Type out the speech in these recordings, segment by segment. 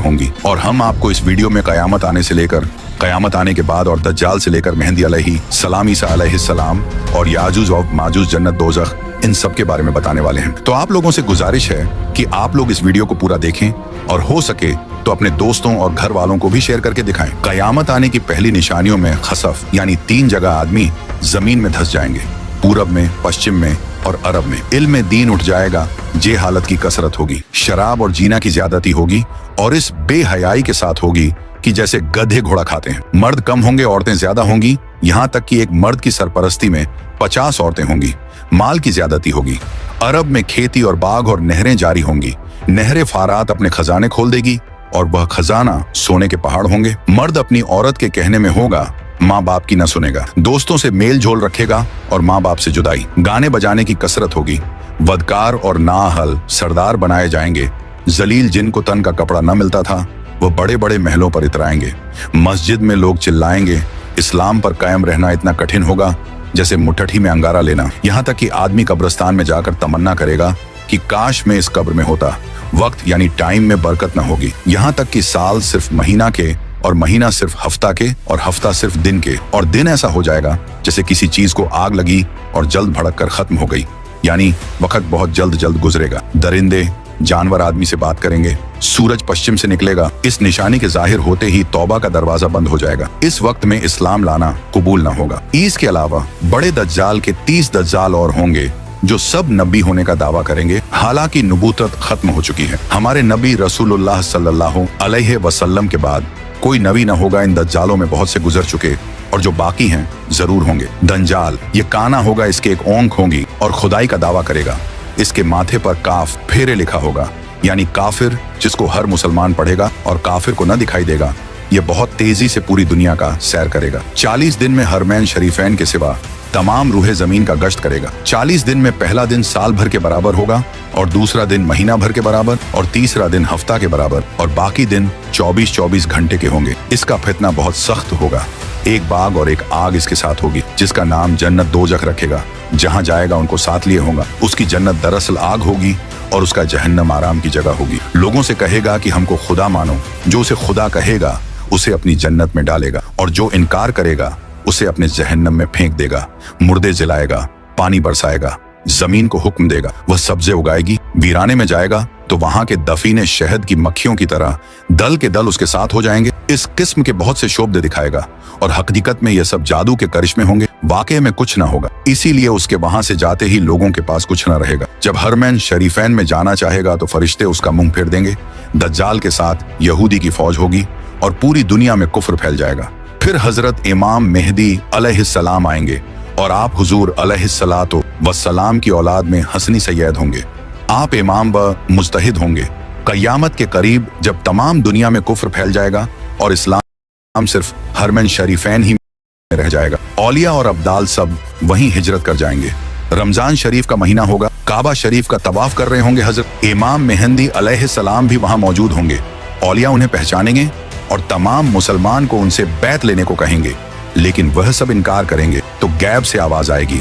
होंगी। और हम आपको इस वीडियो में कयामत आने से लेकर कयामत आने के बाद और दज्जाल से लेकर मेहदी अलैहिस्सलाम, ईसा अलैहिस्सलाम और याजूज और माजूज, जन्नत दोजख, इन सब के बारे में बताने वाले हैं। तो आप लोगों से गुजारिश है कि आप लोग इस वीडियो को पूरा देखें और हो सके तो अपने दोस्तों और घर वालों को भी शेयर करके दिखाएं। कयामत आने की पहली निशानियों में खसफ यानी 3 जगह आदमी जमीन में धंस जाएंगे, पूरब में, पश्चिम में और अरब में। इल्म में दीन उठ जाएगा, जे हालत की कसरत होगी, शराब और जीना की ज्यादती होगी और इस बेहयाई के साथ होगी कि जैसे गधे घोड़ा खाते हैं। मर्द कम होंगे, औरतें ज्यादा होंगी, यहाँ तक कि एक मर्द की सरपरस्ती में 50 औरतें होंगी। माल की ज्यादती होगी। अरब में खेती और बाग और नहरें जारी होंगी। नहरें फारात अपने खजाने खोल देगी और वह खजाना सोने के पहाड़ होंगे। मर्द अपनी औरत के कहने में होगा, माँ बाप की न सुनेगा। दोस्तों से मेल झोल रखेगा और माँ बाप से जुदाई। गाने बजाने की कसरत होगी। बदकार और नाअहल सरदार बनाए जाएंगे। जलील जिनको तन का कपड़ा न मिलता था वो बड़े बड़े महलों पर इतराएंगे। मस्जिद में लोग चिल्लाएंगे। इस्लाम पर कायम रहना इतना कठिन होगा जैसे मुट्ठी में अंगारा लेना। यहाँ तक कि आदमी कब्रिस्तान में जाकर तमन्ना करेगा कि काश मैं इस कब्र में होता। वक्त यानी टाइम में बरकत न होगी। यहाँ तक कि साल सिर्फ महीना के और महीना सिर्फ हफ्ता के और हफ्ता सिर्फ दिन के, और दिन ऐसा हो जाएगा जैसे किसी चीज को आग लगी और जल्द भड़क कर खत्म हो गई। यानी वक्त बहुत जल्द जल्द गुजरेगा। दरिंदे जानवर आदमी से बात करेंगे। सूरज पश्चिम से निकलेगा। इस निशानी के जाहिर होते ही तौबा का दरवाजा बंद हो जाएगा। इस वक्त में इस्लाम लाना कबूल न होगा। इसके अलावा बड़े दज्जाल के 30 दज्जाल और होंगे जो सब नबी होने का दावा करेंगे। हालांकि नबूवत खत्म हो चुकी है। हमारे नबी रसूलुल्लाह सल्लल्लाहु अलैहि वसल्लम के बाद कोई नबी न होगा। इन दज्जालों में बहुत से गुजर चुके और जो बाकी हैं जरूर होंगे। दंजाल ये काना होगा, इसके एक ओंख होंगी और खुदाई का दावा करेगा। इसके माथे पर काफ फेरे लिखा होगा, यानी काफिर, जिसको हर मुसलमान पढ़ेगा और काफिर को न दिखाई देगा। ये बहुत तेजी से पूरी दुनिया का सैर करेगा। 40 दिन में हरमैन शरीफैन के सिवा तमाम रूहे जमीन का गश्त करेगा। 40 दिन में पहला दिन साल भर के बराबर होगा और दूसरा दिन महीना भर के बराबर और तीसरा दिन हफ्ता के बराबर और बाकी दिन 24-24 घंटे के होंगे। इसका फितना बहुत सख्त होगा। एक बाग और एक आग इसके साथ होगी, जिसका नाम जन्नत दोजख रखेगा। जहाँ जाएगा उनको साथ लिए होगा। उसकी जन्नत दरअसल आग होगी और उसका जहन्नम आराम की जगह होगी। लोगों से कहेगा कि हमको खुदा मानो। जो उसे खुदा कहेगा उसे अपनी जन्नत में डालेगा और जो इनकार करेगा उसे अपने जहन्नम में फेंक देगा। मुर्दे जलाएगा, पानी बरसाएगा, जमीन को हुक्म देगा, वह सब्जे उगाएगी। वीराने में जाएगा तो वहां के दफीने शहद की मक्खियों की तरह दल के दल उसके साथ हो जाएंगे। इस किस्म के बहुत से शोबदे दिखाएगा और हकीकत में यह सब जादू के करिश्मे होंगे। वाकई में कुछ ना होगा। इसीलिए उसके वहां से जाते ही लोगों के पास कुछ ना रहेगा। जब हरमैन शरीफैन में जाना चाहेगा तो फरिश्ते उसका मुंह फेर देंगे। दज्जाल के साथ यहूदी की फौज होगी और पूरी दुनिया में कुफ्र फैल जाएगा। फिर हजरत इमाम मेहदी अलैहिस्सलाम आएंगे और आप हुजूर अलैहिस्सलातो वस्सलाम की औलाद में हसनी सैयद होंगे। आप इमाम व मुज्तहिद होंगे। कयामत के करीब जब तमाम दुनिया में कुफ्र फैल जाएगा और इस्लाम सिर्फ हरमैन शरीफैन ही में रह जाएगा। औलिया और अब्दाल सब वहीं हिजरत कर जाएंगे। रमजान शरीफ का महीना होगा। काबा शरीफ का तवाफ कर रहे होंगे हजरत इमाम मेहदी अलैहिस्सलाम भी वहां मौजूद होंगे। औलिया उन्हें पहचानेंगे और तमाम मुसलमान को उनसे बैत लेने को कहेंगे, लेकिन वह सब इनकार करेंगे। तो गैब से आवाज आएगी,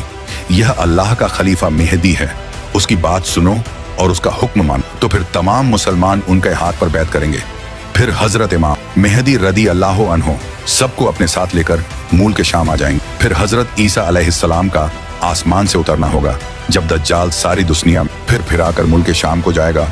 यह अल्लाह का खलीफा मेहदी है, उसकी बात सुनो और उसका हुक्म मानो। तो फिर तमाम मुसलमान उनके हाथ पर बैत करेंगे। फिर हजरत इमाम मेहदी रदी अल्लाह अन्हो सबको अपने साथ लेकर मूल के शाम आ जाएंगे। फिर हजरत ईसा अलैहिस्सलाम का आसमान से उतरना होगा। जब दज्जाल सारी दुनिया फिर फिराकर मुल्क के शाम को जाएगा,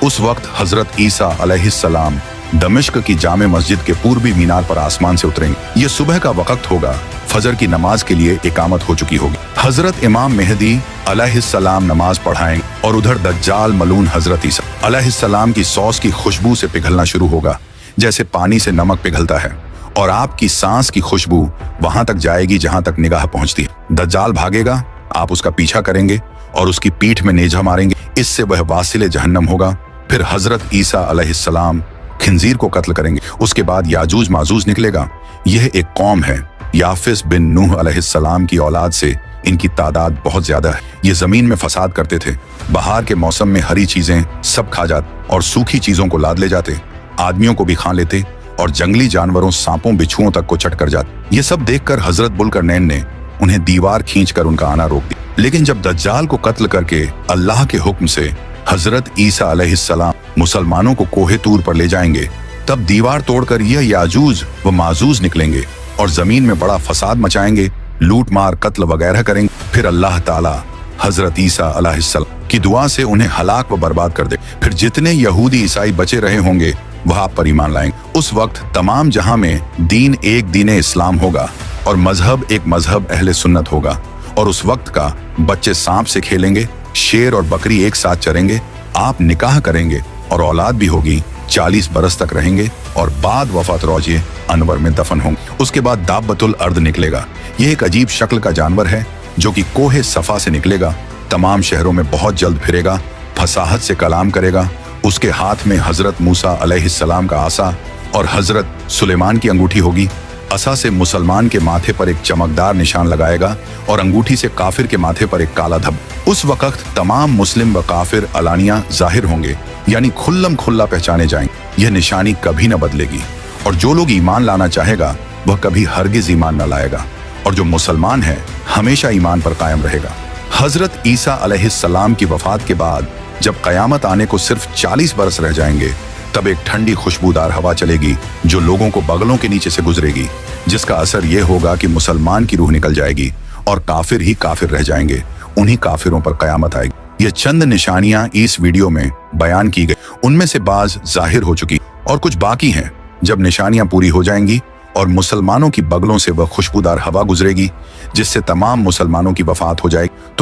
उस वक्त हजरत ईसा अलैहिस्सलाम दमिश्क की जामे मस्जिद के पूर्वी मीनार पर आसमान से उतरेंगे। ये सुबह का वक्त होगा। फजर की नमाज के लिए इकामत हो चुकी होगी। हजरत इमाम मेहदी अलैहिस्सलाम नमाज पढ़ाएंगे और उधर दज्जाल मलून हजरत ईसा अलैहिस्सलाम की सॉस की खुशबू से पिघलना शुरू होगा, जैसे पानी से नमक पिघलता है, और आपकी सांस की खुशबू वहां तक जाएगी जहां तक निगाह पहुंचती है। दज्जाल भागेगा, आप उसका पीछा करेंगे और उसकी पीठ में नेजा मारेंगे। इससे वह वासिले जहन्नम होगा। फिर हजरत ईसा अलैहिस्सलाम खिंजीर को कत्ल करेंगे। उसके बाद याजूज माजूज निकलेगा। यह एक कौम है। याफिस बिन नूह अलैहिस्सलाम की औलाद से इनकी तादाद बहुत ज्यादा है। ये जमीन में फसाद करते थे। बहार के मौसम में हरी चीजें सब खा जाते और सूखी चीजों को लाद ले जाते, आदमियों को भी खा लेते और जंगली जानवरों, सांपों, बिच्छुओं तक को चट कर जाते। ये सब देखकर हजरत बुलकरनैन ने उन्हें दीवार खींचकर उनका आना रोक दिया। लेकिन जब दज्जाल को कत्ल करके अल्लाह के हुक्म से हजरत ईसा अलैहिस्सलाम मुसलमानों को कोहे तूर पर ले जाएंगे, तब दीवार तोड़कर यह याजूज व माजूज निकलेंगे और जमीन में बड़ा फसाद मचाएंगे, लूट मार कत्ल वगैरह करेंगे। फिर अल्लाह ताला हजरत ईसा अलैहिस्सलाम की दुआ से उन्हें हलाक व बर्बाद कर दे। फिर जितने यहूदी ईसाई बचे रहे होंगे वह आप पर ईमान लाएंगे। उस वक्त तमाम जहां में दीन एक दीन इस्लाम होगा और मजहब एक मजहब अहले सुन्नत होगा। और उस वक्त का बच्चे सांप से खेलेंगे, शेर और बकरी एक साथ चरेंगे, आप निकाह करेंगे और औलाद भी होगी, 40 बरस तक रहेंगे और बाद वफात रोजे अनवर में दफन होंगे। उसके बाद दाब्बतुल अर्द निकलेगा। यह एक अजीब शक्ल का जानवर है जो कि कोहे सफा से निकलेगा, तमाम शहरों में बहुत जल्द फिरेगा, फसाहत से कलाम करेगा। उसके हाथ में हजरत मूसा अलैहिस्सलाम का आसा और हजरत सुलेमान की अंगूठी होगी। असा से मुसलमान के माथे पर एक चमकदार निशान लगाएगा और अंगूठी से काफिर के माथे पर एक काला धब्बा। उस वक्त तमाम मुस्लिम व काफिर अलानिया जाहिर होंगे, यानी खुल्लम खुल्ला पहचाने जाएंगे। यह निशानी कभी न बदलेगी और जो लोग ईमान लाना चाहेगा वह कभी हरगिज ईमान न लाएगा और जो मुसलमान है हमेशा ईमान पर कायम रहेगा। हजरत ईसा अलैहिस्सलाम की वफात के बाद जब कयामत आने को सिर्फ 40 बरस रह जाएंगे, तब एक ठंडी खुशबूदार हवा चलेगी जो लोगों को बगलों के नीचे से गुजरेगी, जिसका असर यह होगा कि मुसलमान की रूह निकल जाएगी और काफिर ही काफिर रह जाएंगे। उन्हीं काफिरों पर कयामत आएगी। ये चंद निशानियां इस वीडियो में बयान की गई, उनमें से बाज जाहिर हो चुकी और कुछ बाकी हैं। जब निशानियां पूरी हो जाएंगी और मुसलमानों की बगलों से वह खुशबूदार हवा गुजरेगी, जिससे तमाम मुसलमानों की वफात हो जाएगी,